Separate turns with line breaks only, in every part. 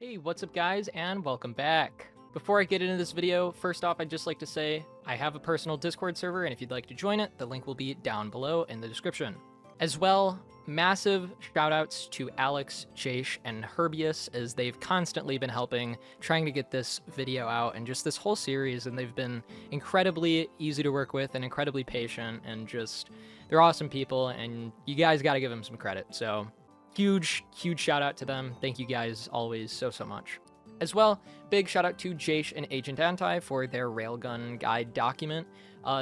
Hey, what's up guys, and welcome back. Before I get into this video, first off, I'd just like to say I have a personal Discord server, and if you'd like to join it, the link will be down below in the description. As well, massive shoutouts to Alex, Jaish, and Hurbious, as they've constantly been helping, trying to get this video out, and just this whole series, and they've been incredibly easy to work with, and incredibly patient, and just, they're awesome people, and you guys gotta give them some credit, so huge shout out to them. Thank you guys always so much. As well, big shout out to Jaish and agentanti for their railgun guide document.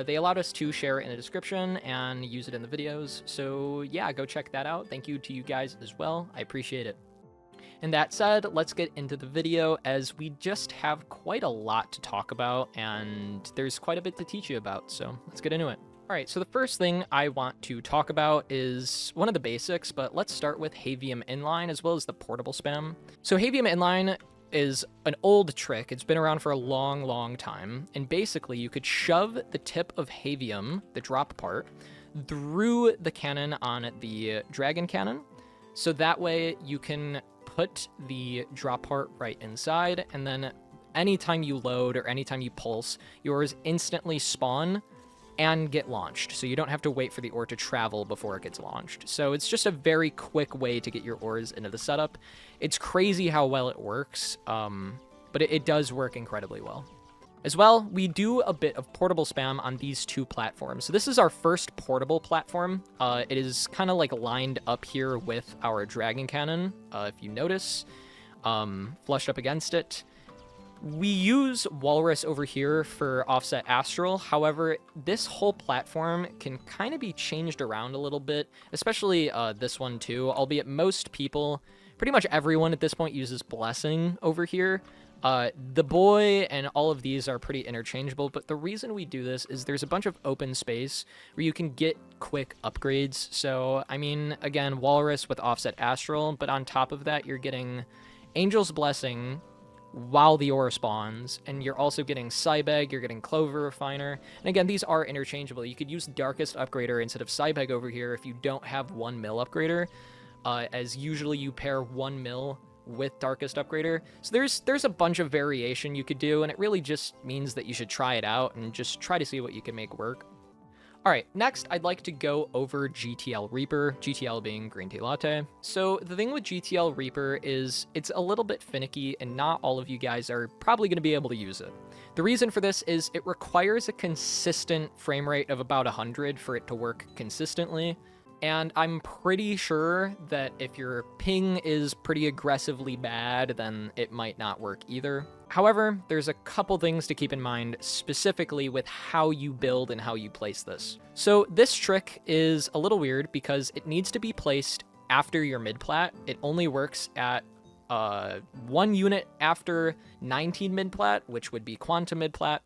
They allowed us to share it in the description and use it in the videos. So yeah, go check that out. Thank you to you guys as well. I appreciate it. And that said, let's get into the video, as we just have quite a lot to talk about and there's quite a bit to teach you about. So let's get into it. All right, so the first thing I want to talk about is one of the basics, but let's start with Havium Inline as well as the portable spam. So Havium Inline is an old trick. It's been around for a long time, and basically you could shove the tip of Havium, the drop part, through the cannon on the dragon cannon, so that way you can put the drop part right inside, and then anytime you load or anytime you pulse, yours instantly spawn and get launched, so you don't have to wait for the ore to travel before it gets launched. So it's just a very quick way to get your ores into the setup. It's crazy how well it works, but it does work incredibly well. As well, we do a bit of portable spam on these two platforms. So this is our first portable platform. It is kind of like lined up here with our dragon cannon, if you notice, flushed up against it. We use Walrus over here for offset Astral. However, this whole platform can kind of be changed around a little bit, especially this one too, albeit most people, pretty much everyone at this point, uses Blessing over here. The boy and all of these are pretty interchangeable, but the reason we do this is there's a bunch of open space where you can get quick upgrades. So, I mean, again, Walrus with offset Astral, but on top of that, you're getting Angel's Blessing while the ore spawns, and you're also getting Cybeg, you're getting Clover Refiner, and again, these are interchangeable. You could use Darkest Upgrader instead of Cybeg over here if you don't have 1 mil upgrader, as usually you pair 1 mil with Darkest Upgrader. So there's a bunch of variation you could do, and it really just means that you should try it out and just try to see what you can make work. All right, next I'd like to go over GTL Reaper, GTL being green tea latte. So the thing with GTL Reaper is it's a little bit finicky, and not all of you guys are probably going to be able to use it. The reason for this is it requires a consistent frame rate of about 100 for it to work consistently. And I'm pretty sure that if your ping is pretty aggressively bad, then it might not work either. However, there's a couple things to keep in mind, specifically with how you build and how you place this. So this trick is a little weird because it needs to be placed after your mid-plat. It only works at 1 unit after 19 mid-plat, which would be quantum mid-plat,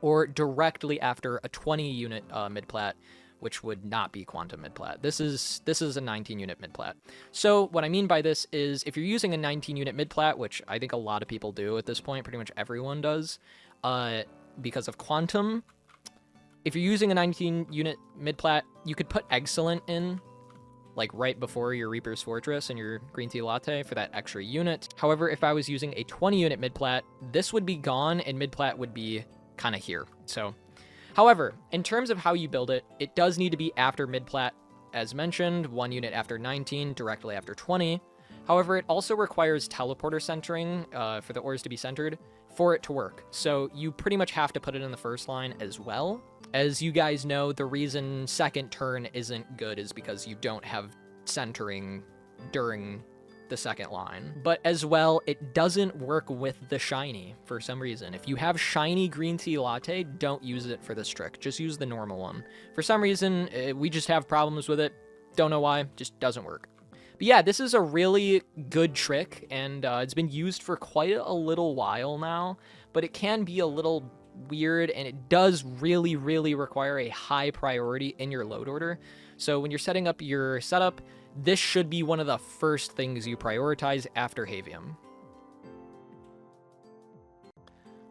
or directly after a 20 unit mid-plat, which would not be quantum mid-plat. This is a 19 unit mid-plat. So what I mean by this is if you're using a 19 unit mid-plat, which I think a lot of people do at this point, pretty much everyone does, because of quantum, if you're using a 19 unit mid-plat, you could put Excellent in, like right before your Reaper's Fortress and your green tea latte for that extra unit. However, if I was using a 20 unit mid-plat, this would be gone and mid-plat would be kind of here. So, however, in terms of how you build it, it does need to be after mid-plat, as mentioned, 1 unit after 19, directly after 20. However, it also requires teleporter centering for the ores to be centered for it to work. So you pretty much have to put it in the first line as well. As you guys know, the reason second turn isn't good is because you don't have centering during the second line. But as well, it doesn't work with the shiny for some reason. If you have shiny green tea latte, don't use it for this trick. Just use the normal one. For some reason, we just have problems with it. Don't know why, just doesn't work. But yeah, this is a really good trick, and it's been used for quite a little while now, but it can be a little weird, and it does really require a high priority in your load order. So when you're setting up your setup, this should be one of the first things you prioritize after Havium.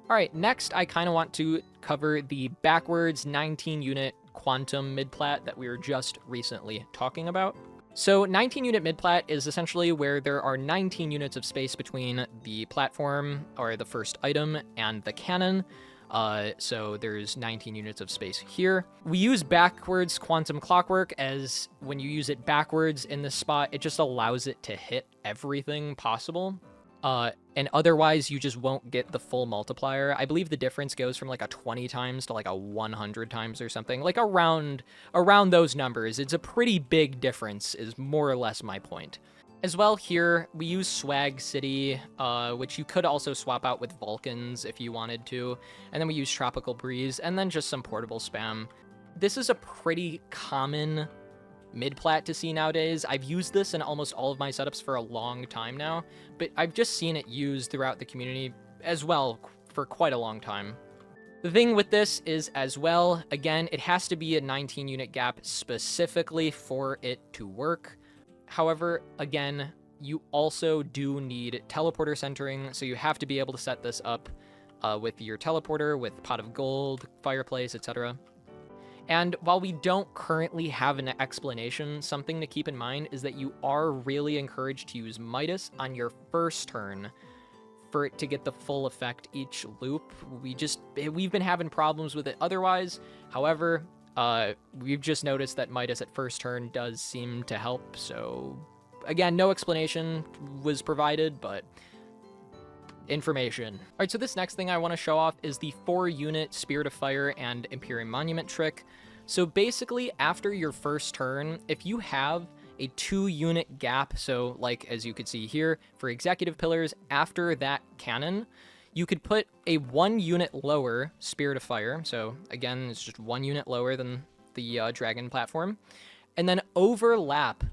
All right, next I kind of want to cover the backwards 19 unit quantum mid-plat that we were just recently talking about. So 19 unit midplat is essentially where there are 19 units of space between the platform, or the first item, and the cannon. So there's 19 units of space here. We use backwards quantum clockwork, as when you use it backwards in this spot, it just allows it to hit everything possible. And otherwise you just won't get the full multiplier. I believe the difference goes from like a 20 times to like a 100 times or something, like around those numbers. It's a pretty big difference is more or less my point. As well, here we use Swag City, which you could also swap out with Vulcans if you wanted to. And then we use Tropical Breeze, and then just some portable spam. This is a pretty common midplat to see nowadays. I've used this in almost all of my setups for a long time now, but I've just seen it used throughout the community as well for quite a long time. The thing with this is, as well, again, it has to be a 19 unit gap specifically for it to work. However, again, you also do need teleporter centering, so you have to be able to set this up with your teleporter, with Pot of Gold, Fireplace, etc. And while we don't currently have an explanation, something to keep in mind is that you are really encouraged to use Midas on your first turn for it to get the full effect each loop. We've been having problems with it otherwise. However, we've just noticed that Midas at first turn does seem to help. So again, no explanation was provided, but information. All right, so this next thing I want to show off is the 4-unit Spirit of Fire and Empyrean Monument trick. So basically, after your first turn, if you have a 2-unit gap, so like as you could see here, for Executive Pillars, after that cannon, you could put a 1-unit lower Spirit of Fire, so again, it's just 1 unit lower than the Dragon platform, and then overlap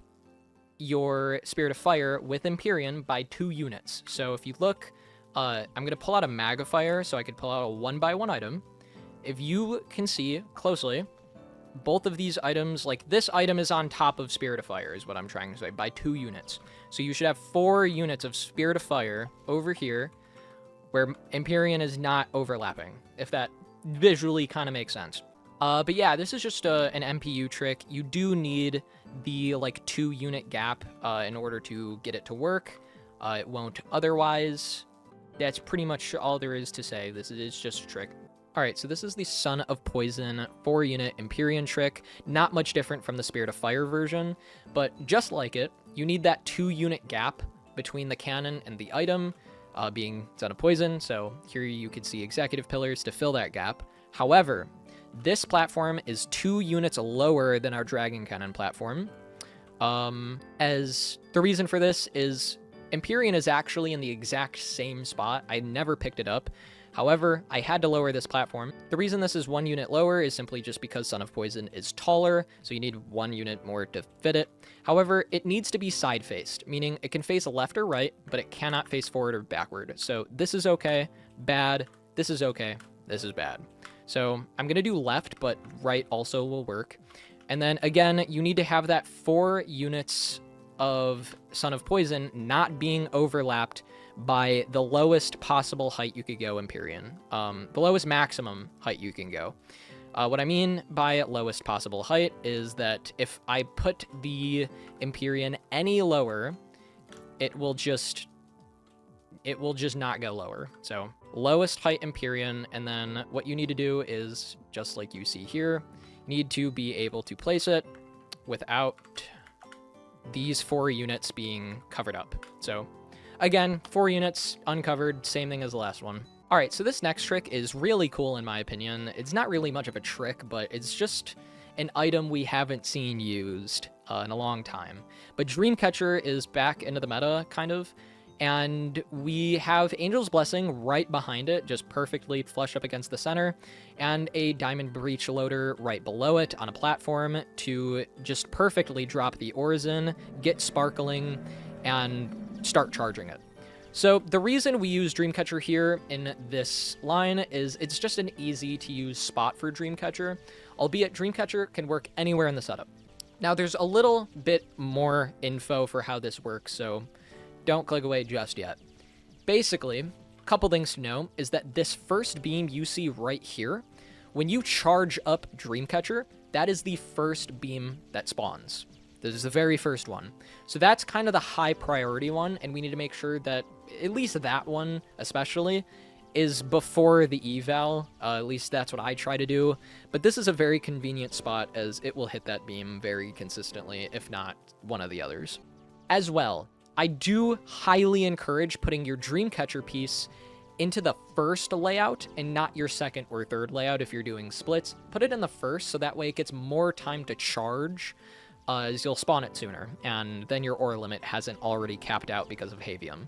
your Spirit of Fire with Empyrean by 2 units. So if you look, I'm going to pull out a Magnifier so I could pull out a 1x1 item. If you can see closely, both of these items, like this item is on top of Spirit of Fire is what I'm trying to say, by 2 units. So you should have 4 units of Spirit of Fire over here where Empyrean is not overlapping, if that visually kind of makes sense. But yeah, this is just an MPU trick. You do need the like 2-unit gap in order to get it to work. It won't otherwise. That's pretty much all there is to say. This is just a trick. All right, so this is the Son of Poison 4-unit Empyrean trick. Not much different from the Spirit of Fire version, but just like it, you need that 2-unit gap between the cannon and the item, being Son of Poison. So here you can see Executive Pillars to fill that gap. However, this platform is 2 units lower than our Dragon Cannon platform. As the reason for this is Empyrean is actually in the exact same spot. I never picked it up. However, I had to lower this platform. The reason this is 1 unit lower is simply just because Son of Poison is taller, so you need 1 unit more to fit it. However, it needs to be side-faced, meaning it can face left or right, but it cannot face forward or backward. So this is okay, bad, this is okay, this is bad. So I'm going to do left, but right also will work. And then again, you need to have that 4 units of Son of Poison not being overlapped by the lowest possible height you could go Empyrean. The lowest maximum height you can go. What I mean by lowest possible height is that if I put the Empyrean any lower, it will just not go lower. So lowest height Empyrean, and then what you need to do is, just like you see here, need to be able to place it without these 4 units being covered up. So again, 4 units uncovered, same thing as the last one. All right, so this next trick is really cool in my opinion. It's not really much of a trick, but it's just an item we haven't seen used in a long time. But Dreamcatcher is back into the meta, kind of, and we have Angel's Blessing right behind it, just perfectly flush up against the center, and a Diamond Breach Loader right below it on a platform to just perfectly drop the ores in, get sparkling, and start charging it. So the reason we use Dreamcatcher here in this line is it's just an easy to use spot for Dreamcatcher, albeit Dreamcatcher can work anywhere in the setup. Now there's a little bit more info for how this works, so don't click away just yet. Basically, a couple things to know is that this first beam you see right here, when you charge up Dreamcatcher, that is the first beam that spawns. This is the very first one. So that's kind of the high priority one, and we need to make sure that at least that one especially is before the eval. At least that's what I try to do. But this is a very convenient spot as it will hit that beam very consistently, if not one of the others. As well, I do highly encourage putting your Dreamcatcher piece into the first layout and not your second or third layout if you're doing splits. Put it in the first so that way it gets more time to charge, as you'll spawn it sooner, and then your ore limit hasn't already capped out because of Havium.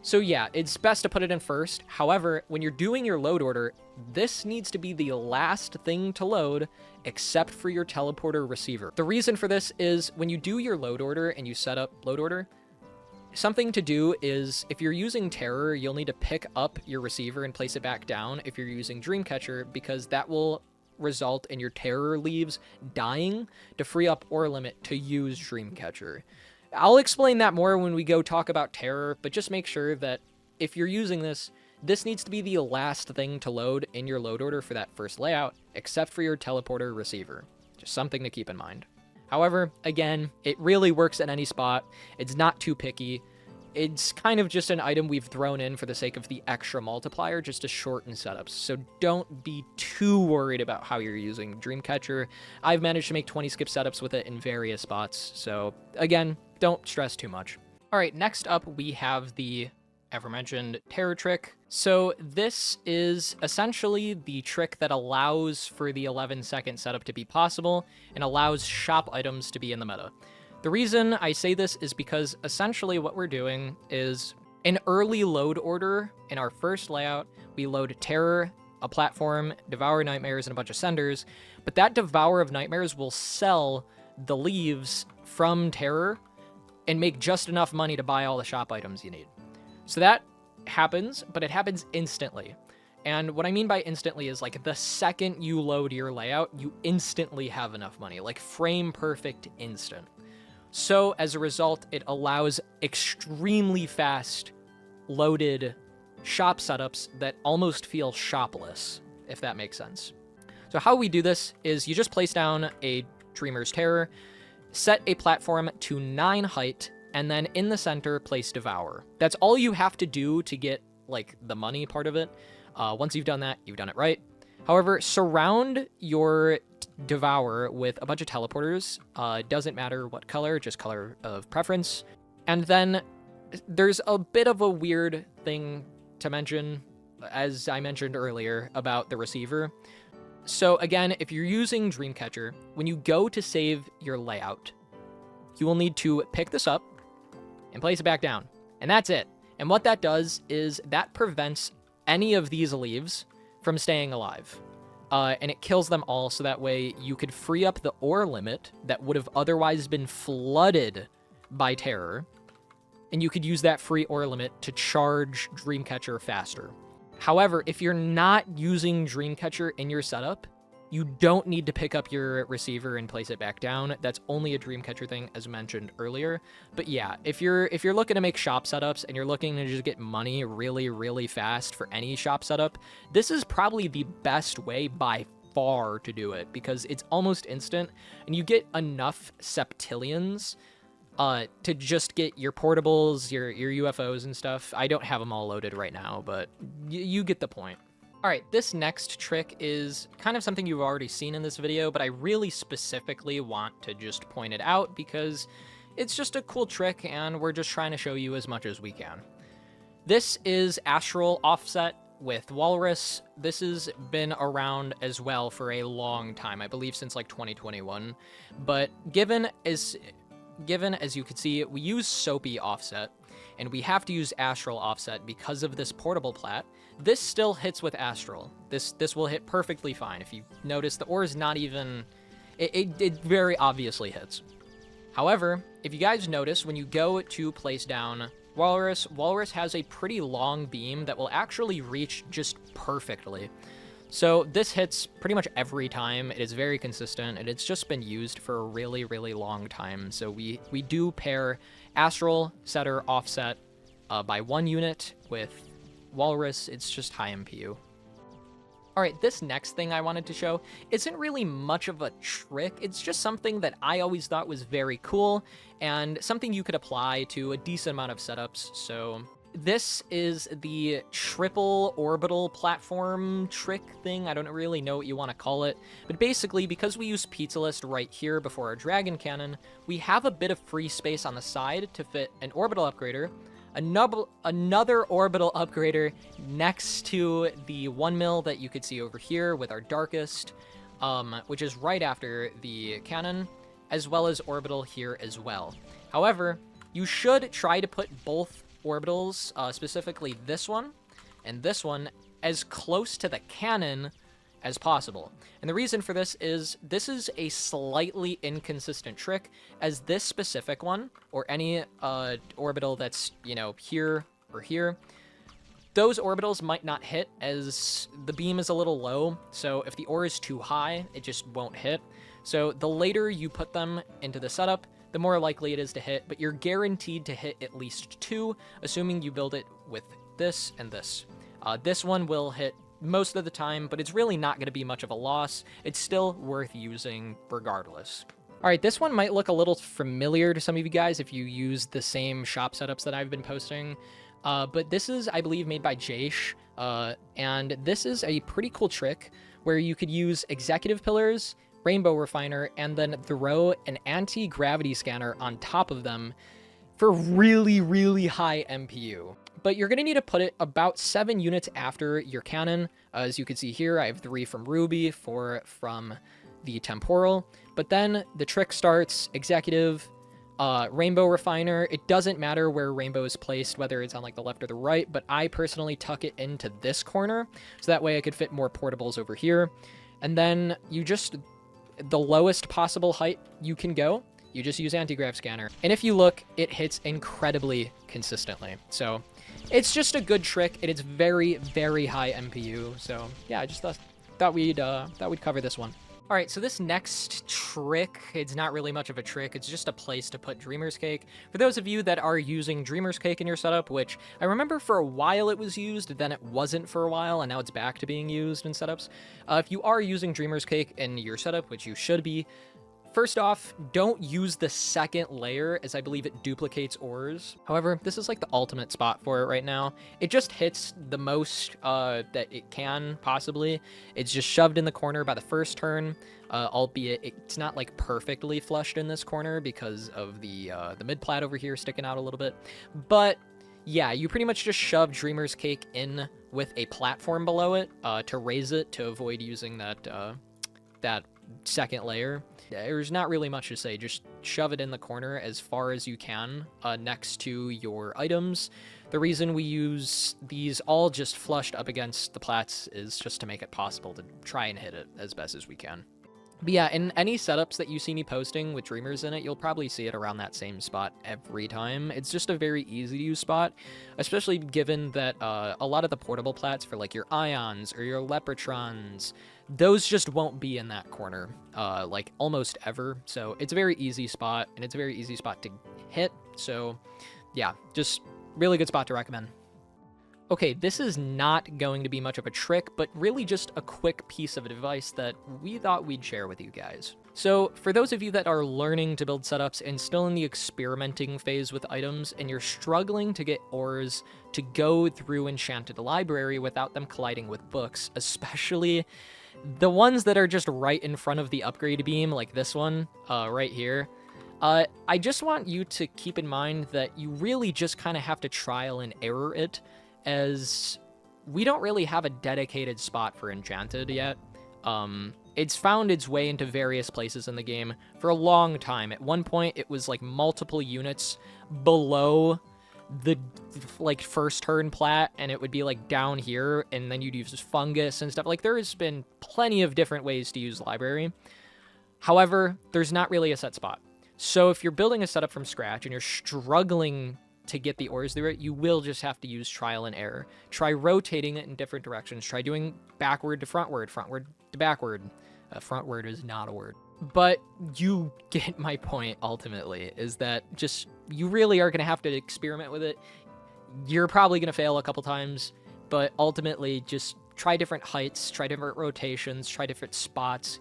So yeah, it's best to put it in first. However, when you're doing your load order, this needs to be the last thing to load except for your teleporter receiver. The reason for this is when you do your load order and you set up load order, something to do is if you're using Terror, you'll need to pick up your receiver and place it back down if you're using Dreamcatcher, because that will result in your Terror leaves dying to free up ore limit to use Dreamcatcher. I'll explain that more when we go talk about Terror, but just make sure that if you're using this, this needs to be the last thing to load in your load order for that first layout, except for your teleporter receiver. Just something to keep in mind. However, again, it really works at any spot. It's not too picky. It's kind of just an item we've thrown in for the sake of the extra multiplier, just to shorten setups. So don't be too worried about how you're using Dreamcatcher. I've managed to make 20 skip setups with it in various spots. So again, don't stress too much. All right, next up we have the aforementioned Terror trick. So this is essentially the trick that allows for the 11-second setup to be possible and allows shop items to be in the meta. The reason I say this is because essentially what we're doing is an early load order. In our first layout, we load Terror, a platform, Devour Nightmares, and a bunch of senders, but that Devour of Nightmares will sell the leaves from Terror and make just enough money to buy all the shop items you need. So that happens, but it happens instantly. And what I mean by instantly is like the second you load your layout, you instantly have enough money, like frame perfect instant. So as a result, it allows extremely fast loaded shop setups that almost feel shopless, if that makes sense. So how we do this is you just place down a Dreamer's Terror, set a platform to 9 height, and then in the center, place Devour. That's all you have to do to get like the money part of it. Once you've done that, you've done it right. However, surround your Devour with a bunch of teleporters. It doesn't matter what color, just color of preference. And then there's a bit of a weird thing to mention, as I mentioned earlier, about the receiver. So again, if you're using Dreamcatcher, when you go to save your layout, you will need to pick this up and place it back down. And that's it. And what that does is that prevents any of these leaves from staying alive. And it kills them all, so that way you could free up the ore limit that would have otherwise been flooded by Terror, and you could use that free ore limit to charge Dreamcatcher faster. However, if you're not using Dreamcatcher in your setup, you don't need to pick up your receiver and place it back down. That's only a Dreamcatcher thing, as mentioned earlier. But yeah, if you're looking to make shop setups and you're looking to just get money really, really fast for any shop setup, this is probably the best way by far to do it, because it's almost instant and you get enough septillions to just get your portables, your UFOs and stuff. I don't have them all loaded right now, but you get the point. All right, this next trick is kind of something you've already seen in this video, but I really specifically want to just point it out because it's just a cool trick and we're just trying to show you as much as we can. This is Astral offset with Walrus. This has been around as well for a long time, I believe since like 2021, but given as you can see, we use SoP offset, and we have to use Astral offset because of this portable plat. This still hits with Astral. This will hit perfectly fine. If you notice, the ore is not even... It very obviously hits. However, if you guys notice, when you go to place down Walrus has a pretty long beam that will actually reach just perfectly. So this hits pretty much every time. It is very consistent, and it's just been used for a really, really long time. So we do pair Astral setter offset by 1 unit with Walrus. It's just high MPU. All right, this next thing I wanted to show isn't really much of a trick. It's just something that I always thought was very cool and something you could apply to a decent amount of setups. So this is the triple orbital platform trick thing. I don't really know what you want to call it, but basically because we use Pizzalyst right here before our dragon cannon, we have a bit of free space on the side to fit an orbital upgrader, another orbital upgrader next to the 1 mil that you could see over here with our darkest, which is right after the cannon, as well as orbital here as well. However, you should try to put both orbitals, specifically this one and this one, as close to the cannon as possible. And the reason for this is a slightly inconsistent trick, as this specific one, or any orbital that's, you know, here or here, those orbitals might not hit as the beam is a little low, so if the ore is too high, it just won't hit. So the later you put them into the setup, the more likely it is to hit, but you're guaranteed to hit at least 2, assuming you build it with this and this. This one will hit most of the time, but it's really not going to be much of a loss. It's still worth using regardless. All right, this one might look a little familiar to some of you guys if you use the same shop setups that I've been posting, but this is, I believe, made by Jaish, and this is a pretty cool trick where you could use executive pillars, rainbow refiner, and then throw an anti-gravity scanner on top of them for really, really high MPU. But you're going to need to put it about 7 units after your cannon. As you can see here, I have 3 from Ruby, 4 from the Temporal. But then the trick starts, executive, rainbow refiner. It doesn't matter where rainbow is placed, whether it's on like the left or the right, but I personally tuck it into this corner, so that way I could fit more portables over here. And then you just, the lowest possible height you can go, you just use Antigrav scanner. And if you look, it hits incredibly consistently. So it's just a good trick, and it's very, very high MPU. So yeah, I just thought we'd cover this one. All right, so this next trick, it's not really much of a trick. It's just a place to put Dreamer's Cake. For those of you that are using Dreamer's Cake in your setup, which I remember for a while it was used, then it wasn't for a while, and now it's back to being used in setups. If you are using Dreamer's Cake in your setup, which you should be, first off, don't use the second layer, as I believe it duplicates ores. However, this is like the ultimate spot for it right now. It just hits the most that it can possibly. It's just shoved in the corner by the first turn, albeit it's not like perfectly flushed in this corner because of the Midplat over here sticking out a little bit. But yeah, you pretty much just shove Dreamer's Cake in with a platform below it to raise it to avoid using that second layer. There's not really much to say. Just shove it in the corner as far as you can next to your items. The reason we use these all just flushed up against the plats is just to make it possible to try and hit it as best as we can. But yeah, in any setups that you see me posting with Dreamers in it, you'll probably see it around that same spot every time. It's just a very easy to use spot, especially given that a lot of the portable plats for like your ions or your Lepretrons, those just won't be in that corner, like almost ever. So it's a very easy spot, and it's a very easy spot to hit. So yeah, just really good spot to recommend. Okay, this is not going to be much of a trick, but really just a quick piece of advice that we thought we'd share with you guys. So for those of you that are learning to build setups and still in the experimenting phase with items, and you're struggling to get ores to go through Enchanted library without them colliding with books, especially the ones that are just right in front of the upgrade beam, like this one right here, I just want you to keep in mind that you really just kind of have to trial and error it, as we don't really have a dedicated spot for Enchanted yet. It's found its way into various places in the game for a long time. At one point, it was like multiple units below the like first turn plat, and it would be like down here, and then you'd use Fungus and stuff. Like, there has been plenty of different ways to use library. However, there's not really a set spot. So if you're building a setup from scratch and you're struggling to get the ores through it, you will just have to use trial and error. Try rotating it in different directions. Try doing backward to frontward, frontward to backward. Frontward is not a word. But you get my point, ultimately, is that just, you really are going to have to experiment with it. You're probably going to fail a couple times, but ultimately just try different heights, try different rotations, try different spots,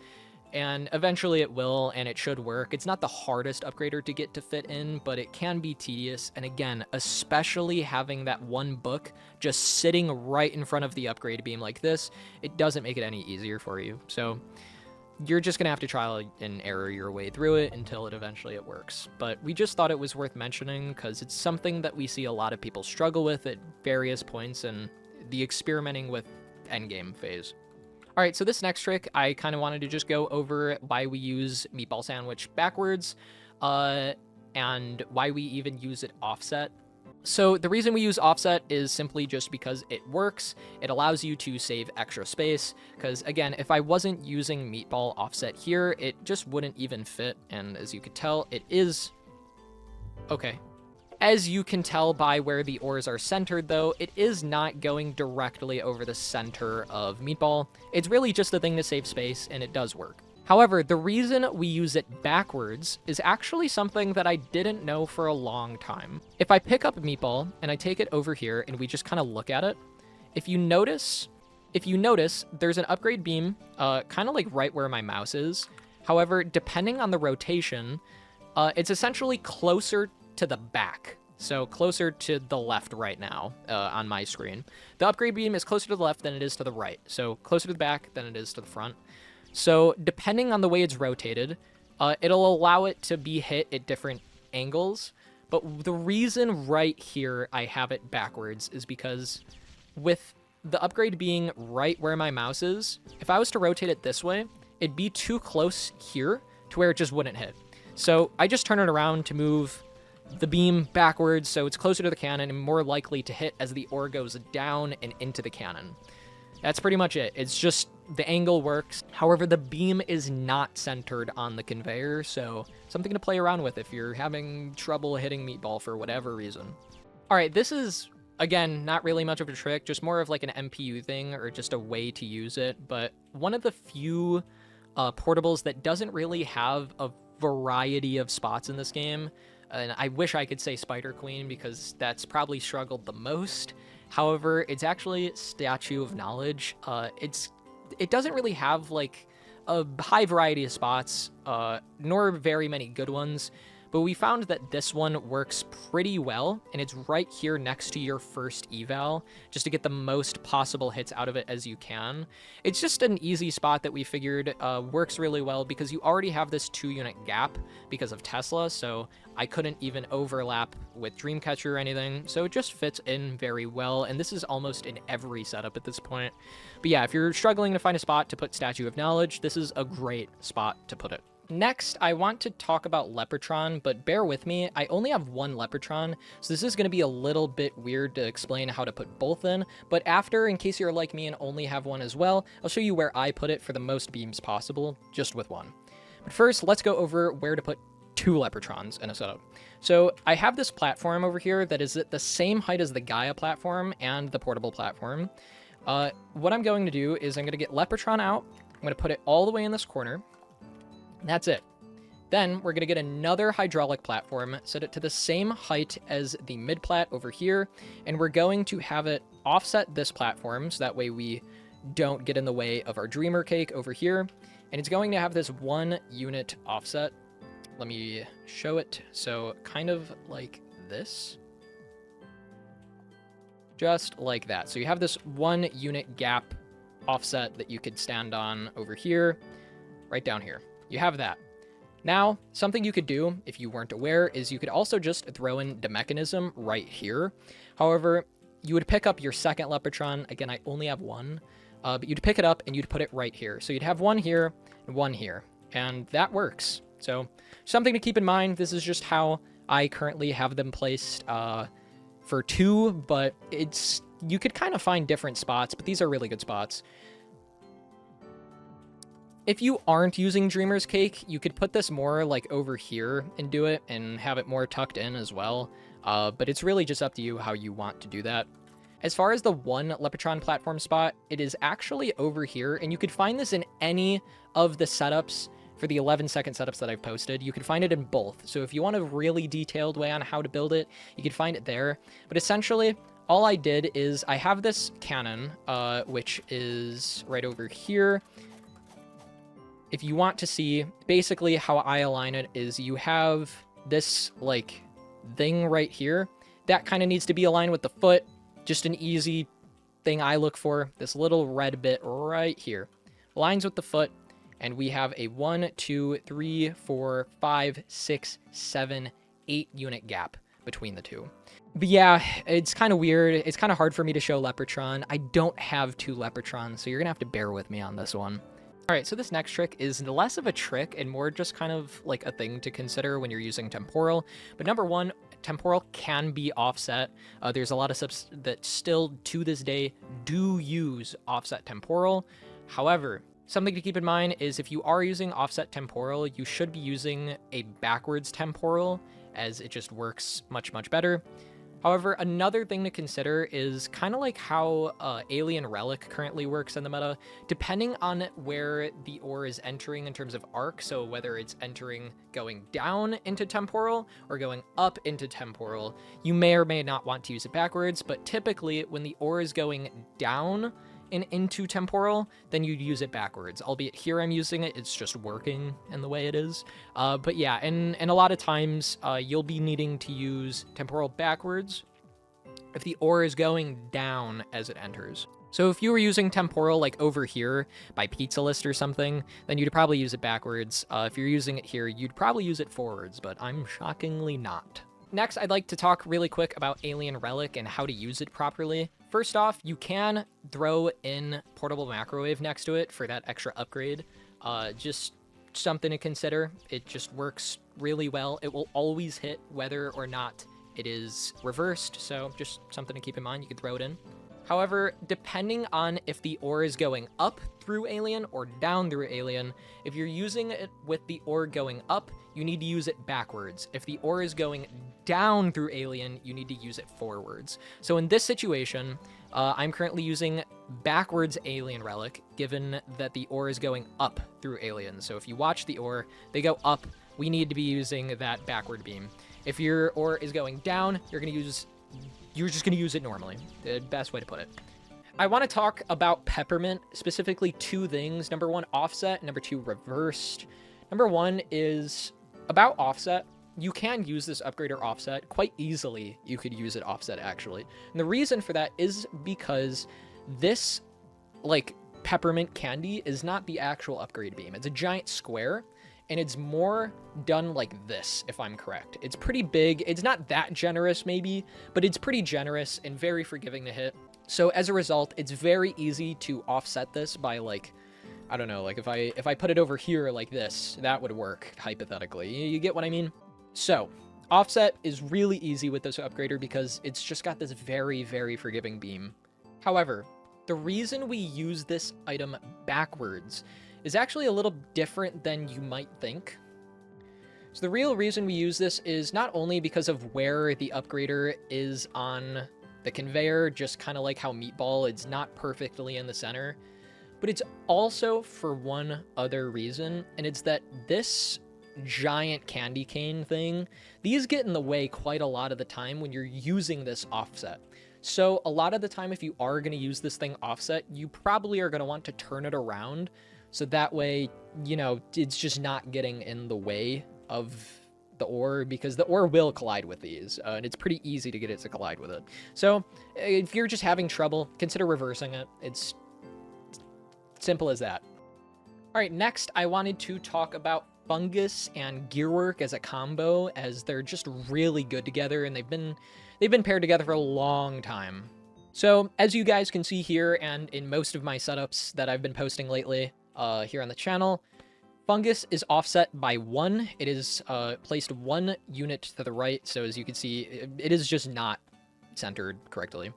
and eventually it will, and it should work. It's not the hardest upgrader to get to fit in, but it can be tedious. And again, especially having that one book just sitting right in front of the upgrade beam like this, it doesn't make it any easier for you. So you're just gonna have to trial and error your way through it until it eventually works. But we just thought it was worth mentioning because it's something that we see a lot of people struggle with at various points in the experimenting with endgame phase. All right, so this next trick, I kind of wanted to just go over why we use Meatball Sandwich backwards, and why we even use it offset. So the reason we use offset is simply just because it works. It allows you to save extra space, because again, if I wasn't using Meatball offset here, it just wouldn't even fit, and as you could tell, it is... Okay. As you can tell by where the ores are centered, though, it is not going directly over the center of Meatball. It's really just a thing to save space, and it does work. However, the reason we use it backwards is actually something that I didn't know for a long time. If I pick up Meatball and I take it over here and we just kind of look at it, if you notice, there's an upgrade beam kind of like right where my mouse is. However, depending on the rotation, it's essentially closer to the back. So closer to the left right now on my screen. The upgrade beam is closer to the left than it is to the right. So closer to the back than it is to the front. So depending on the way it's rotated, it'll allow it to be hit at different angles. But the reason right here I have it backwards is because with the upgrade being right where my mouse is, if I was to rotate it this way, it'd be too close here to where it just wouldn't hit. So I just turn it around to move the beam backwards so it's closer to the cannon and more likely to hit as the ore goes down and into the cannon. That's pretty much it. It's just the angle works. However, the beam is not centered on the conveyor, so something to play around with if you're having trouble hitting Meatball for whatever reason. All right, this is, again, not really much of a trick, just more of like an MPU thing or just a way to use it, but one of the few portables that doesn't really have a variety of spots in this game. And I wish I could say Spider Queen because that's probably struggled the most. However, it's actually Statue of Knowledge. It doesn't really have like a high variety of spots, nor very many good ones, but we found that this one works pretty well, and it's right here next to your first eval, just to get the most possible hits out of it as you can. It's just an easy spot that we figured works really well because you already have this 2-unit gap because of Tesla, so I couldn't even overlap with Dreamcatcher or anything, so it just fits in very well, and this is almost in every setup at this point. But yeah, if you're struggling to find a spot to put Statue of Knowledge, this is a great spot to put it. Next, I want to talk about Lepretron, but bear with me, I only have one Lepretron, so this is going to be a little bit weird to explain how to put both in, but after, in case you're like me and only have one as well, I'll show you where I put it for the most beams possible, just with one. But first, let's go over where to put 2 Lepretrons in a setup. So I have this platform over here that is at the same height as the Gaia platform and the portable platform. What I'm going to do is I'm going to get Lepretron out, I'm going to put it all the way in this corner. That's it. Then we're going to get another hydraulic platform, set it to the same height as the Midplat over here, and we're going to have it offset this platform so that way we don't get in the way of our dreamer cake over here. And it's going to have this 1-unit offset. Let me show it. So kind of like this. Just like that. So you have this 1-unit gap offset that you could stand on over here, right down here. You have that. Now, something you could do, if you weren't aware, is you could also just throw in the mechanism right here. However, you would pick up your second Lepretron. Again, I only have one. But you'd pick it up and you'd put it right here. So you'd have one here and one here. And that works. So something to keep in mind. This is just how I currently have them placed for 2. But you could kind of find different spots. But these are really good spots. If you aren't using Dreamer's Cake, you could put this more like over here and do it and have it more tucked in as well. But it's really just up to you how you want to do that. As far as the 1 Lepretron platform spot, it is actually over here, and you could find this in any of the setups for the 11-second setups that I've posted. You can find it in both. So if you want a really detailed way on how to build it, you can find it there. But essentially, all I did is I have this cannon, which is right over here. If you want to see, basically how I align it is you have this, like, thing right here. That kind of needs to be aligned with the foot. Just an easy thing I look for. This little red bit right here. Aligns with the foot. And we have a 1, 2, 3, 4, 5, 6, 7, 8 unit gap between the two. But yeah, it's kind of weird. It's kind of hard for me to show Lepretron. I don't have 2 Lepretrons, so you're going to have to bear with me on this one. All right, so this next trick is less of a trick and more just kind of like a thing to consider when you're using Temporal. But number one, Temporal can be offset. There's a lot of subs that still, to this day, do use offset Temporal. However, something to keep in mind is if you are using offset Temporal, you should be using a backwards Temporal, as it just works much, much better. However, another thing to consider is kind of like how Alien Relic currently works in the meta. Depending on where the ore is entering in terms of arc, so whether it's entering going down into Temporal or going up into Temporal, you may or may not want to use it backwards, but typically when the ore is going down and into Temporal, then you'd use it backwards. Albeit here I'm using it, it's just working in the way it is. But yeah, and a lot of times you'll be needing to use Temporal backwards if the ore is going down as it enters. So if you were using Temporal like over here by Pizzalyst or something, then you'd probably use it backwards. If you're using it here, you'd probably use it forwards, but I'm shockingly not. Next, I'd like to talk really quick about Alien Relic and how to use it properly. First off, you can throw in Portable Macrowave next to it for that extra upgrade. Just something to consider. It just works really well. It will always hit whether or not it is reversed, so just something to keep in mind. You can throw it in. However, depending on if the ore is going up through Alien or down through Alien, if you're using it with the ore going up, you need to use it backwards. If the ore is going down through Alien, you need to use it forwards. So in this situation, I'm currently using backwards Alien Relic, given that the ore is going up through Alien. So if you watch the ore, they go up, we need to be using that backward beam. If your ore is going down, you're just going to use it normally. The best way to put it. I want to talk about Peppermint, specifically 2 things. Number 1, offset. Number 2, reversed. Number 1 is about offset. You can use this upgrader offset quite easily. You could use it offset, actually. And the reason for that is because this, like, Peppermint candy is not the actual upgrade beam. It's a giant square, and it's more done like this, if I'm correct. It's pretty big. It's not that generous, maybe, but it's pretty generous and very forgiving to hit. So as a result, it's very easy to offset this by, like, I don't know, like if I put it over here like this, that would work, hypothetically. You get what I mean? So, offset is really easy with this upgrader because it's just got this very, very forgiving beam. However, the reason we use this item backwards is actually a little different than you might think. So the real reason we use this is not only because of where the upgrader is on the conveyor, just kind of like how Meatball, it's not perfectly in the center, but it's also for one other reason, and it's that this giant candy cane thing, these get in the way quite a lot of the time when you're using this offset. So a lot of the time, if you are going to use this thing offset, you probably are going to want to turn it around, so that way, you know, it's just not getting in the way of the ore, because the ore will collide with these, and it's pretty easy to get it to collide with it. So if you're just having trouble, consider reversing it. It's simple as that. All right, next I wanted to talk about Fungus and Gearwork as a combo, as they're just really good together, and they've been paired together for a long time. So as you guys can see here, and in most of my setups that I've been posting lately here on the channel, Fungus is offset by 1. It is placed 1 unit to the right, so as you can see, it is just not centered correctly.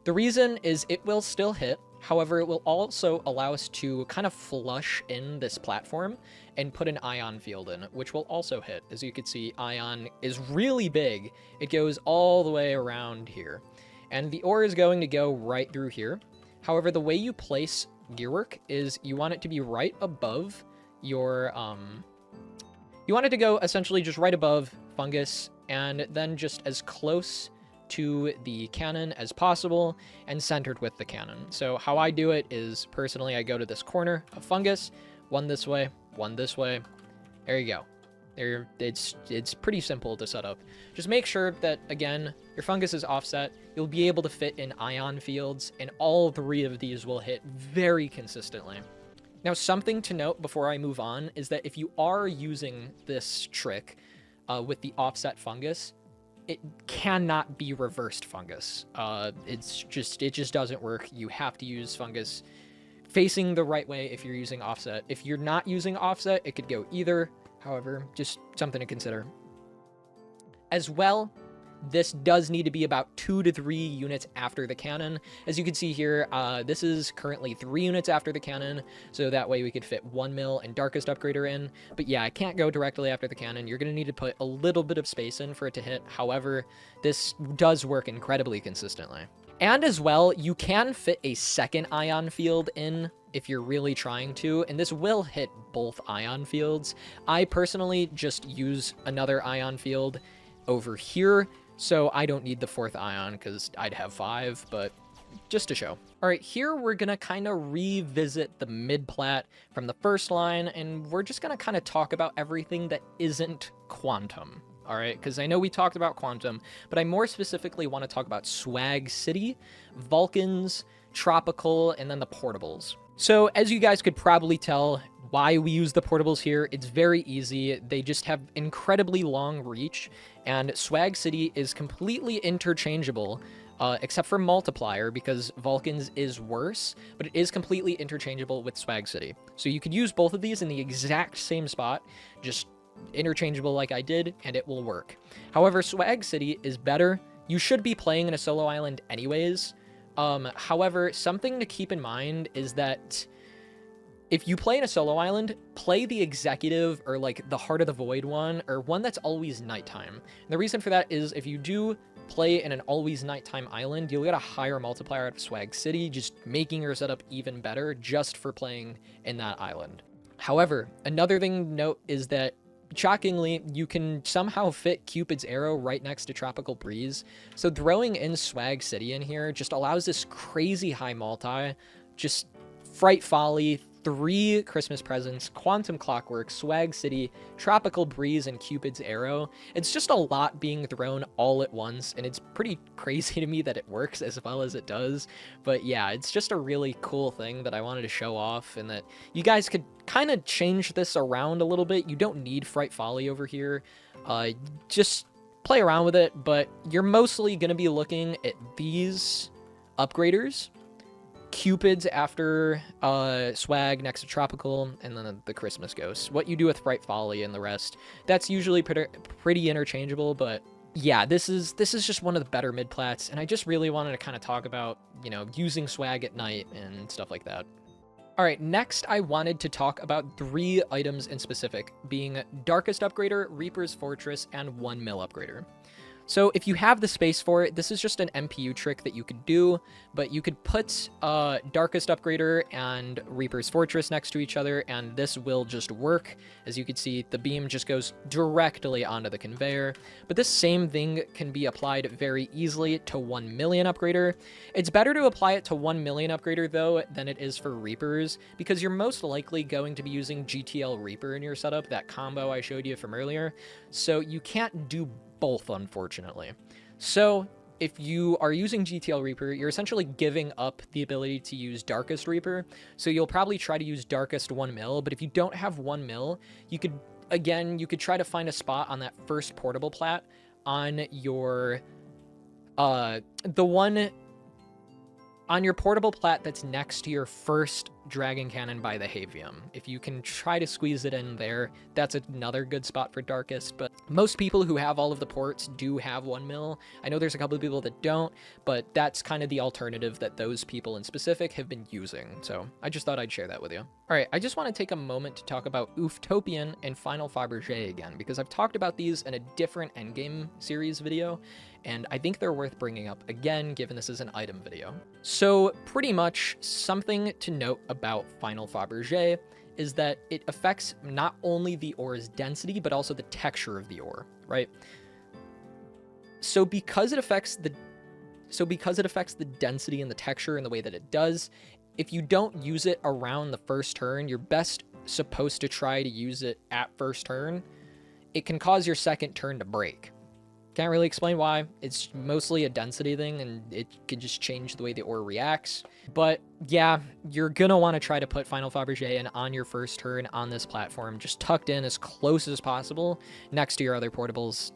The reason is it will still hit, however, it will also allow us to kind of flush in this platform and put an ion field in, which will also hit. As you can see, ion is really big. It goes all the way around here. And the ore is going to go right through here. However, the way you place Gearwork is you want it to be right above your, you want it to go essentially just right above Fungus, and then just as close to the cannon as possible and centered with the cannon. So how I do it is, personally, I go to this corner of Fungus, one this way, one this way. There you go. It's pretty simple to set up. Just make sure that, again, your Fungus is offset. You'll be able to fit in ion fields, and all 3 of these will hit very consistently. Now, something to note before I move on is that if you are using this trick with the offset Fungus, it cannot be reversed Fungus. It just doesn't work. You have to use Fungus facing the right way if you're using offset. If you're not using offset, it could go either. However, just something to consider. As well, this does need to be about 2 to 3 units after the cannon. As you can see here, this is currently 3 units after the cannon, so that way we could fit 1 mil and Darkest Upgrader in. But yeah, I can't go directly after the cannon. You're going to need to put a little bit of space in for it to hit. However, this does work incredibly consistently. And as well, you can fit a second ion field in if you're really trying to, and this will hit both ion fields. I personally just use another ion field over here, so I don't need the 4th ion because I'd have 5, but just to show. All right, here we're gonna kind of revisit the mid-plat from the first line, and we're just gonna kind of talk about everything that isn't quantum. All right, because I know we talked about quantum, but I more specifically want to talk about Swag City, Vulcans, Tropical, and then the portables. So as you guys could probably tell why we use the portables here, it's very easy. They just have incredibly long reach, and Swag City is completely interchangeable, except for Multiplier, because Vulcans is worse, but it is completely interchangeable with Swag City. So you could use both of these in the exact same spot, just interchangeable like I did, and it will work. However, Swag City is better. You should be playing in a solo island anyways. However, something to keep in mind is that if you play in a solo island, play the executive or like the Heart of the Void one, or one that's always nighttime. And the reason for that is if you do play in an always nighttime island, you'll get a higher multiplier out of Swag City, just making your setup even better just for playing in that island. However, another thing to note is that shockingly, you can somehow fit Cupid's Arrow right next to Tropical Breeze. So throwing in Swag City in here just allows this crazy high multi, just Fright Folly, 3 Christmas Presents, Quantum Clockwork, Swag City, Tropical Breeze, and Cupid's Arrow. It's just a lot being thrown all at once, and it's pretty crazy to me that it works as well as it does. But yeah, it's just a really cool thing that I wanted to show off, and that you guys could kind of change this around a little bit. You don't need Fright Folly over here. Just play around with it, but you're mostly going to be looking at these upgraders. Cupids after Swag next to Tropical, and then the Christmas Ghost. What you do with Fright Folly and the rest, that's usually pretty interchangeable, but yeah, this is just one of the better mid-plats, and I just really wanted to kind of talk about, you know, using Swag at night and stuff like that. All right, next I wanted to talk about 3 items in specific, being Darkest Upgrader, Reaper's Fortress, and 1 Mil Upgrader. So if you have the space for it, this is just an MPU trick that you could do, but you could put Darkest Upgrader and Reaper's Fortress next to each other, and this will just work. As you can see, the beam just goes directly onto the conveyor, but this same thing can be applied very easily to 1 million Upgrader. It's better to apply it to 1 million Upgrader, though, than it is for Reapers, because you're most likely going to be using GTL Reaper in your setup, that combo I showed you from earlier, so you can't do both, unfortunately. So if you are using GTL Reaper, you're essentially giving up the ability to use Darkest Reaper, so you'll probably try to use Darkest 1 mil, but if you don't have 1 mil, you could try to find a spot on that first portable plat on your the one on your portable plat that's next to your first Dragon Cannon by the Havium. If you can try to squeeze it in there, that's another good spot for Darkest, but most people who have all of the ports do have 1 mil. I know there's a couple of people that don't, but that's kind of the alternative that those people in specific have been using, so I just thought I'd share that with you. All right, I just want to take a moment to talk about Ooftopian and Final Fabergé again, because I've talked about these in a different Endgame series video, and I think they're worth bringing up again, given this is an item video. So pretty much something to note about Final Fabergé is that it affects not only the ore's density, but also the texture of the ore, right? So because it affects the density and the texture in the way that it does, if you don't use it around the first turn, you're best supposed to try to use it at first turn. It can cause your second turn to break. Can't really explain why. It's mostly a density thing, and it could just change the way the ore reacts. But yeah, you're gonna want to try to put Final Fabergé in on your first turn on this platform, just tucked in as close as possible next to your other portables.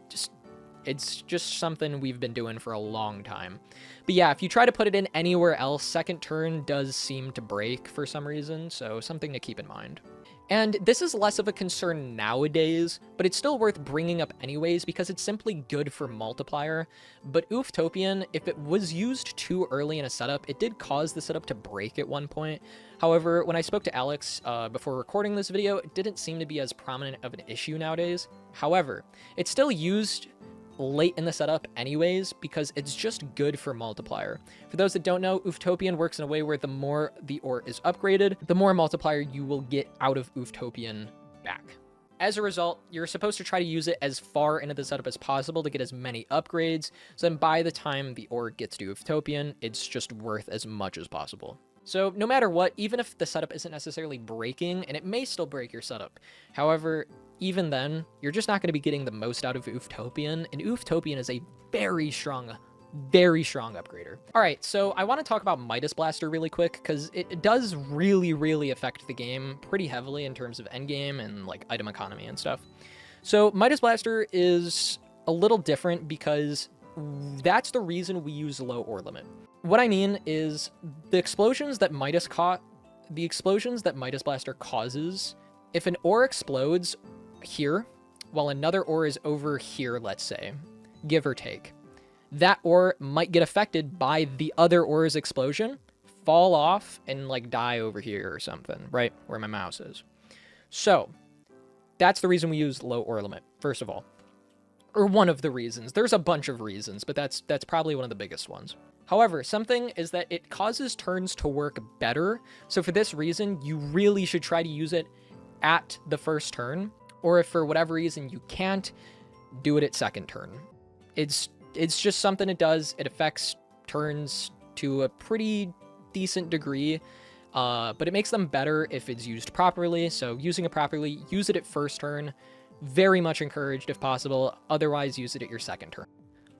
It's just something we've been doing for a long time. But yeah, if you try to put it in anywhere else, second turn does seem to break for some reason, so something to keep in mind. And this is less of a concern nowadays, but it's still worth bringing up anyways because it's simply good for multiplier. But Ooftopian, if it was used too early in a setup, it did cause the setup to break at one point. However, when I spoke to Alex before recording this video, it didn't seem to be as prominent of an issue nowadays. However, it's still used late in the setup anyways because it's just good for multiplier. For those that don't know, Ooftopian works in a way where the more the ore is upgraded, the more multiplier you will get out of Ooftopian back. As a result, you're supposed to try to use it as far into the setup as possible to get as many upgrades, so then by the time the ore gets to Ooftopian, it's just worth as much as possible. So no matter what, even if the setup isn't necessarily breaking, and it may still break your setup, however, even then, you're just not going to be getting the most out of Ooftopian, and Ooftopian is a very strong upgrader. All right, so I want to talk about Midas Blaster really quick, because it does really affect the game pretty heavily in terms of endgame and like item economy and stuff. So Midas Blaster is a little different because that's the reason we use low ore limit. What I mean is the explosions that Midas Blaster causes, if an ore explodes here while another ore is over here, let's say, give or take, that ore might get affected by the other ore's explosion, fall off, and like die over here or something, right where my mouse is. So that's the reason we use low ore limit, first of all, or one of the reasons. There's a bunch of reasons, but that's probably one of the biggest ones. However, something is that it causes turns to work better. So for this reason, you really should try to use it at the first turn, or if for whatever reason you can't, do it at second turn. It's just something it does. It affects turns to a pretty decent degree, but it makes them better if it's used properly. So using it properly, use it at first turn. Very much encouraged if possible. Otherwise, use it at your second turn.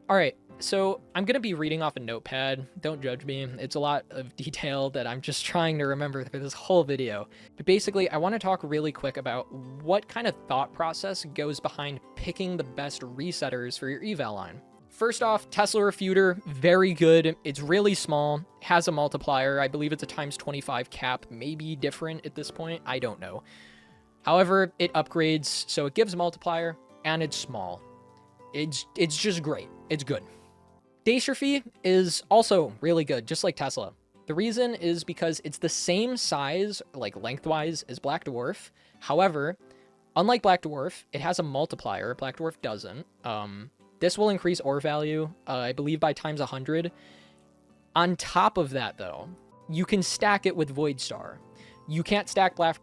All right, so I'm going to be reading off a notepad. Don't judge me. It's a lot of detail that I'm just trying to remember for this whole video. But basically, I want to talk really quick about what kind of thought process goes behind picking the best resetters for your eval line. First off, Tesla Refuter, very good. It's really small, has a multiplier. I believe it's a ×25 cap, maybe different at this point. I don't know. However, it upgrades, so it gives a multiplier, and it's small. It's just great. It's good. Jaishrl is also really good, just like Tesla. The reason is because it's the same size, like lengthwise, as Black Dwarf. However, unlike Black Dwarf, it has a multiplier. Black Dwarf doesn't. This will increase ore value, I believe, by ×100. On top of that, though, you can stack it with Void Star. You can't stack Black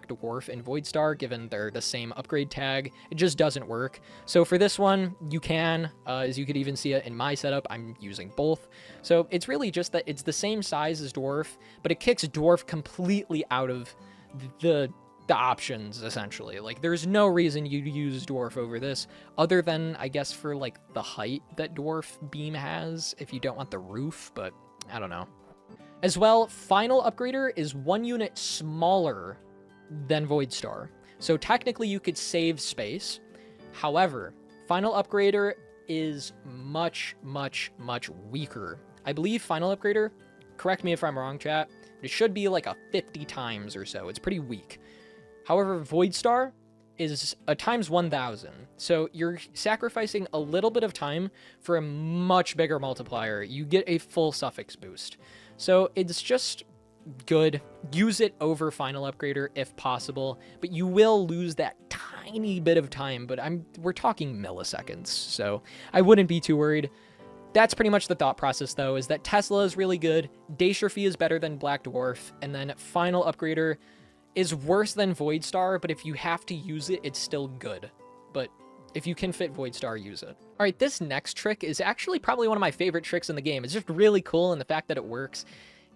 Dwarf and Void Star, given they're the same upgrade tag. It just doesn't work. So for this one, you can, as you could even see it in my setup, I'm using both. So it's really just that it's the same size as Dwarf, but it kicks Dwarf completely out of the options, essentially. Like, there's no reason you'd use Dwarf over this, other than, I guess, for, like, the height that Dwarf Beam has, if you don't want the roof, but I don't know. As well, Final Upgrader is 1 unit smaller than Void Star, so technically you could save space. However, Final Upgrader is much weaker. I believe Final Upgrader, correct me if I'm wrong, chat, it should be like a 50 times or so. It's pretty weak. However, Void Star is a ×1000, so you're sacrificing a little bit of time for a much bigger multiplier. You get a full suffix boost. So it's just good. Use it over Final Upgrader if possible, but you will lose that tiny bit of time, but we're talking milliseconds, so I wouldn't be too worried. That's pretty much the thought process, though, is that Tesla is really good, Jaishrl is better than Black Dwarf, and then Final Upgrader is worse than Void Star, but if you have to use it, it's still good. But if you can fit Void Star, use it. All right, this next trick is actually probably one of my favorite tricks in the game. It's just really cool, and the fact that it works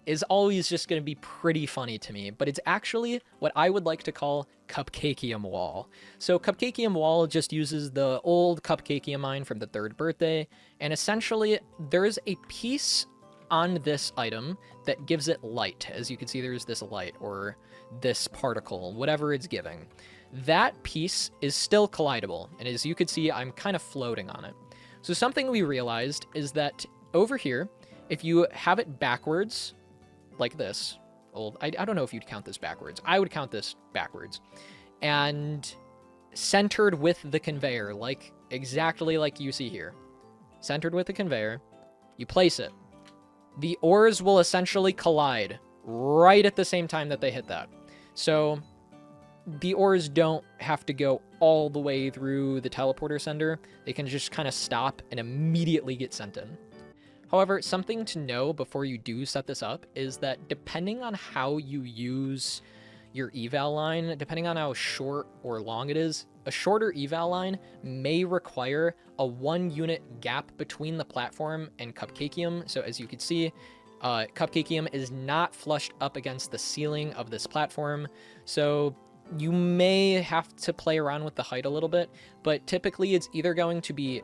is always just going to be pretty funny to me, but it's actually what I would like to call Cupcakium Wall. So Cupcakium Wall just uses the old Cupcakium mine from the 3rd birthday, and essentially there's a piece on this item that gives it light. As you can see, there's this light, or this particle, whatever it's giving. That piece is still collidable, and as you can see, I'm kind of floating on it. So something we realized is that over here, if you have it backwards, like this, I don't know if you'd count this backwards. I would count this backwards. And centered with the conveyor, like exactly like you see here. Centered with the conveyor, you place it. The ores will essentially collide right at the same time that they hit that. So the ores don't have to go all the way through the teleporter sender. They can just kind of stop and immediately get sent in. However, something to know before you do set this up is that depending on how you use your eval line, depending on how short or long it is, a shorter eval line may require a 1 unit gap between the platform and Cupcakium. So as you can see, Cupcakium is not flushed up against the ceiling of this platform. So you may have to play around with the height a little bit, but typically it's either going to be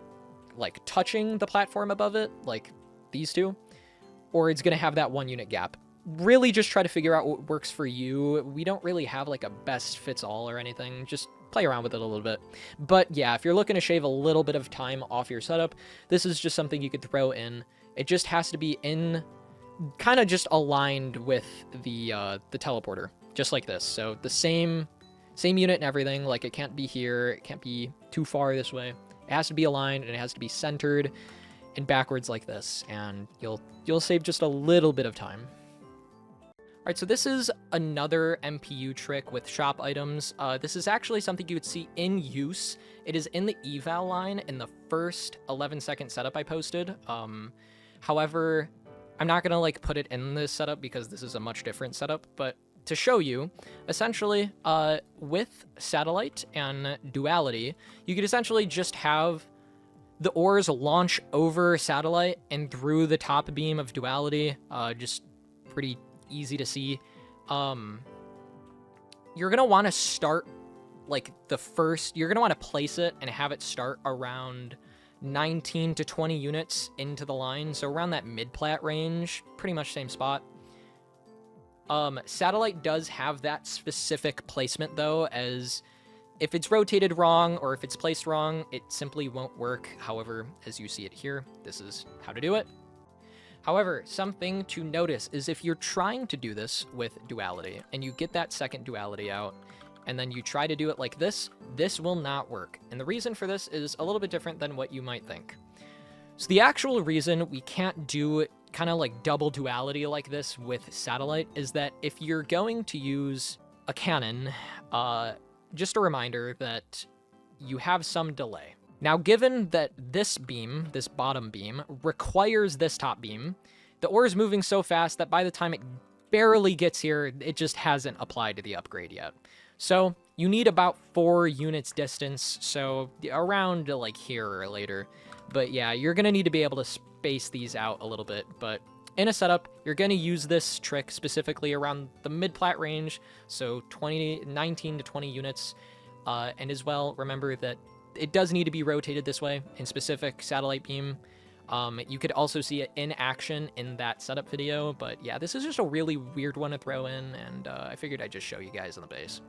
like touching the platform above it, like these two, or it's going to have that 1 unit gap. Really just try to figure out what works for you. We don't really have like a best fits all or anything. Just play around with it a little bit. But yeah, if you're looking to shave a little bit of time off your setup, this is just something you could throw in. It just has to be in kind of just aligned with the teleporter, just like this. So the same unit and everything. Like it can't be here, it can't be too far this way. It has to be aligned and it has to be centered and backwards like this, and you'll save just a little bit of time. All right, so this is another MPU trick with shop items. This is actually something you would see in use. It is in the eval line in the first 11-second setup I posted. However, I'm not gonna like put it in this setup because this is a much different setup, but to show you, essentially, with satellite and duality, you could essentially just have the ores launch over satellite and through the top beam of duality. Just pretty easy to see. You're gonna want to start like you're gonna want to place it and have it start around 19 to 20 units into the line, so around that mid-plat range, pretty much same spot. Satellite does have that specific placement though, as if it's rotated wrong or if it's placed wrong, it simply won't work. However, as you see it here, this is how to do it. However, something to notice is if you're trying to do this with duality and you get that second duality out and then you try to do it like this, this will not work. And the reason for this is a little bit different than what you might think. So the actual reason we can't do kind of like double duality like this with satellite is that if you're going to use a cannon, just a reminder that you have some delay. Now, given that this beam, this bottom beam, requires this top beam, the ore is moving so fast that by the time it barely gets here, it just hasn't applied to the upgrade yet. So you need about 4 units distance, so around like here or later. But yeah, you're going to need to be able to space these out a little bit. But in a setup, you're going to use this trick specifically around the mid-plat range, so 19 to 20 units. And as well, remember that it does need to be rotated this way in specific satellite beam. You could also see it in action in that setup video, but yeah, this is just a really weird one to throw in, and I figured I'd just show you guys on the base.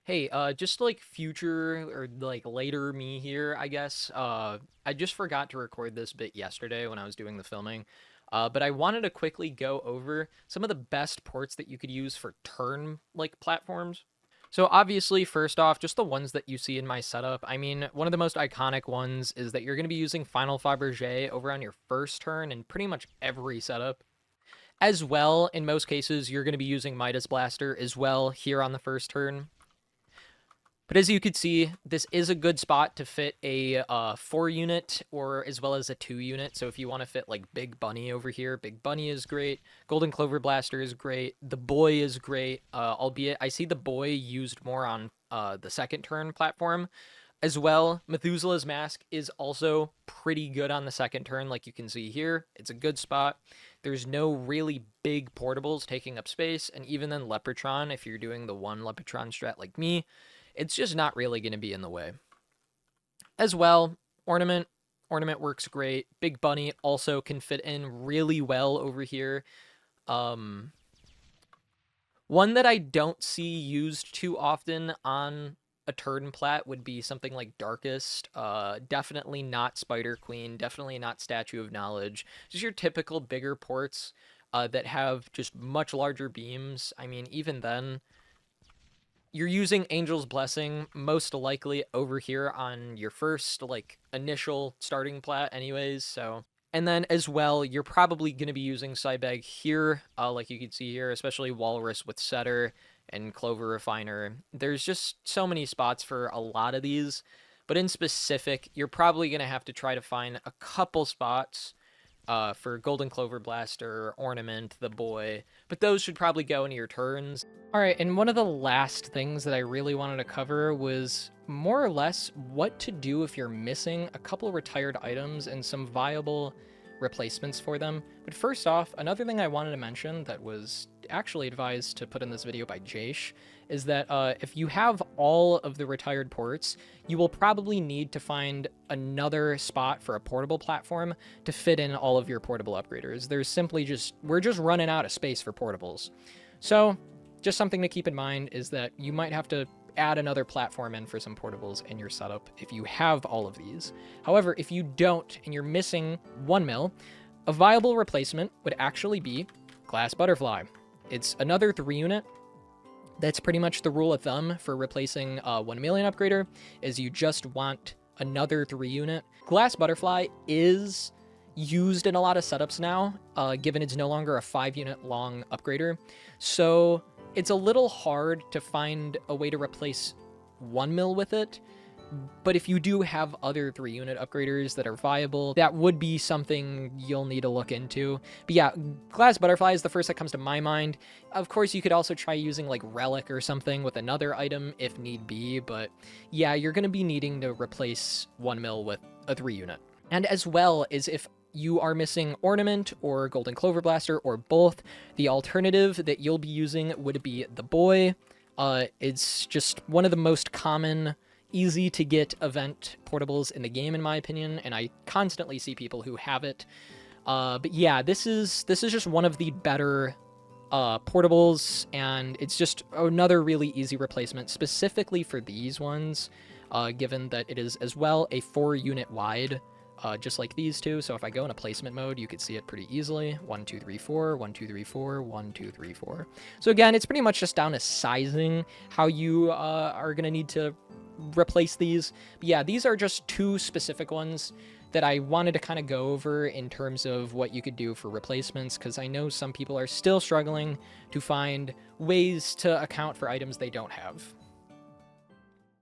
Hey, just like future or like later me here, I guess. I just forgot to record this bit yesterday when I was doing the filming, but I wanted to quickly go over some of the best ports that you could use for turn like platforms. So obviously, first off, just the ones that you see in my setup. I mean, one of the most iconic ones is that you're going to be using Final Fabergé over on your first turn in pretty much every setup. As well, in most cases, you're going to be using Midas Blaster as well here on the first turn. But as you can see, this is a good spot to fit a 4 unit or as well as a 2 unit. So if you want to fit like Big Bunny over here, Big Bunny is great. Golden Clover Blaster is great. The Boy is great, albeit I see the Boy used more on the second turn platform. As well, Methuselah's Mask is also pretty good on the second turn, like you can see here. It's a good spot. There's no really big portables taking up space, and even then Lepretron, if you're doing the one Lepretron strat like me, it's just not really going to be in the way. As well, Ornament works great. Big Bunny also can fit in really well over here. One that I don't see used too often on a turn plat would be something like Darkest. Definitely not Spider Queen. Definitely not Statue of Knowledge. Just your typical bigger ports that have just much larger beams. I mean, even then, you're using Angel's Blessing most likely over here on your first, like, initial starting plat anyways, so... And then, as well, you're probably going to be using Sidebag here, like you can see here, especially Walrus with Setter and Clover Refiner. There's just so many spots for a lot of these, but in specific, you're probably going to have to try to find a couple spots for Golden Clover Blaster, Ornament, the Boy, but those should probably go into your turns. Alright, and one of the last things that I really wanted to cover was more or less what to do if you're missing a couple retired items and some viable replacements for them. But first off, another thing I wanted to mention that was actually advised to put in this video by Jaish is that if you have all of the retired ports, you will probably need to find another spot for a portable platform to fit in all of your portable upgraders. There's simply we're just running out of space for portables. So just something to keep in mind is that you might have to add another platform in for some portables in your setup if you have all of these. However, if you don't and you're missing 1 mil, a viable replacement would actually be Glass Butterfly. It's another 3 unit. That's pretty much the rule of thumb for replacing a 1 million upgrader, is you just want another 3 unit. Glass Butterfly is used in a lot of setups now, given it's no longer a 5 unit long upgrader. So it's a little hard to find a way to replace 1 mil with it, but if you do have other 3 unit upgraders that are viable, that would be something you'll need to look into. But yeah, Glass Butterfly is the first that comes to my mind. Of course, you could also try using like Relic or something with another item if need be, but yeah, you're going to be needing to replace 1 mil with a 3 unit. And as well as if you are missing Ornament or Golden Clover Blaster or both, the alternative that you'll be using would be the Boy. It's just one of the most common, easy to get event portables in the game, in my opinion, and I constantly see people who have it. But yeah, this is just one of the better portables, and it's just another really easy replacement specifically for these ones, given that it is as well a 4 unit wide. Just like these two. So if I go in a placement mode, you could see it pretty easily. 1, 2, 3, 4, 1, 2, 3, 4, 1, 2, 3, 4. So again, it's pretty much just down to sizing how you are going to need to replace these. But yeah, these are just 2 specific ones that I wanted to kind of go over in terms of what you could do for replacements, because I know some people are still struggling to find ways to account for items they don't have.